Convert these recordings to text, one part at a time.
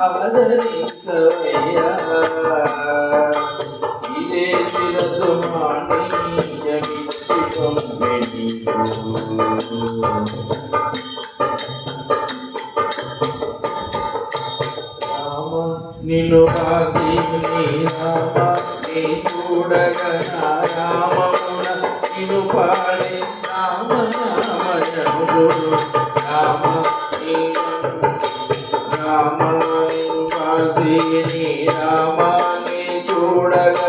అవతరించవయ్యా ఇదే శిరసు మాణిక్యమిచ్చి పంపెని రామ నిలువాకి నీ రామ నీ చూడగా రామమున నిలుపాడే రామనామయములు రామ రామని రామాని చూడగా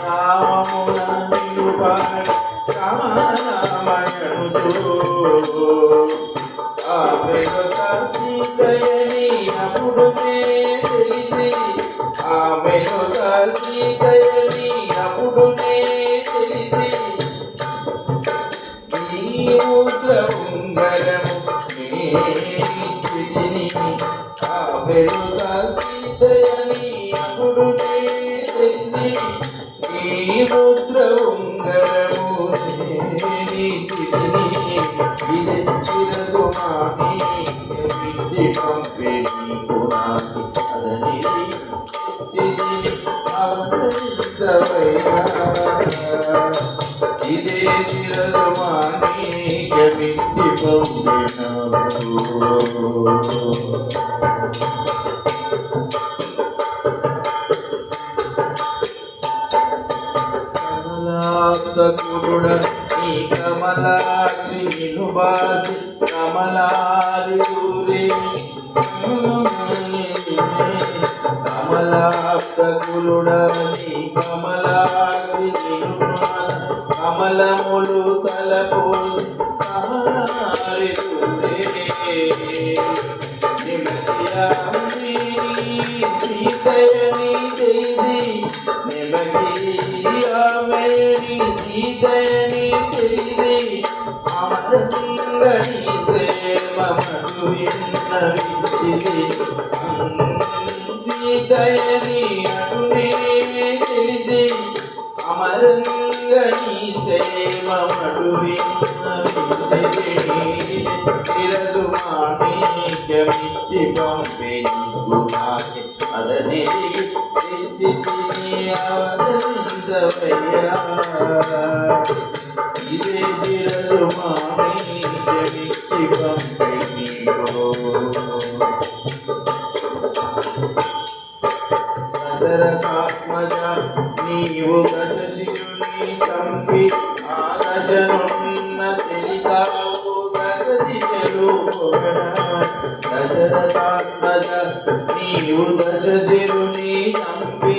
రామమున నిలుపాడే రామనామయములు ఆమెను సీతయని అప్పుడు తెలిసి ఆమెను సీతయని అప్పుడు తెలిసి ఈ ముద్ర ఉంగరము నేని ఆమెను సీతయని అప్పుడు తెలిసి ఈ ముద్ర ఉంగరము నేని ఇది చిరదు మాణిక్యమిచ్చి పంపెని పురాణి అదని ఇదే చిరదు మాణిక్యమిచ్చి కమలాకుడ నీ కమలాక్షి నిలుబాసి కమలారి కమలాకుడ నీ కమలారి కమలములు తలపు కమలారి సీతయని చేసి నిమగియామేని సీతయని చేసి అమరంగని ప్రేమమడు విన్నవించిది సీతయని అటునే తెలిసి అమరంగని ప్రేమమడు విన్నవించిది చిరదు మాణిక్యమిచ్చి పంపెని పురాణి అదని అవతరించవయ్యా ఇదే చిరదు మాణిక్యమిచ్చి పంపెని దశరథాత్మజ నీవు దశశిశుని చంపి ఆదశనున్న తెలికావు దశదిశలు దశరథాత్మజ నీవు దశశిరుని చంపి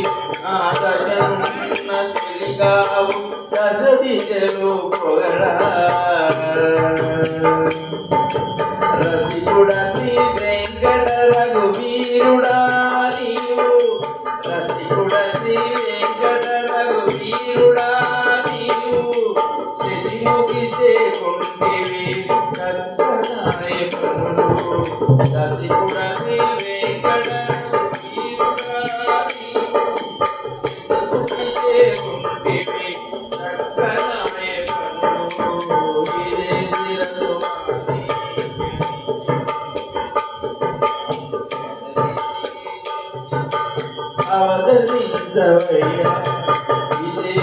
ఆదశనున్న తెలికావు దశదిశలు పొగడా రసికుడసి వెంకట రఘువీరుడా నీవు రసికుడసి వెంకట రఘువీరుడా నీవు శశిముఖి చేకుంటివి కర్తనాయకుడు రసికుడసి వెంకట రఘువీరుడా నీవు శశిముఖి చేకుంటివి కర్తనాయకుడు ఇదే శిరసు అవతరించవయ్యా ఇదే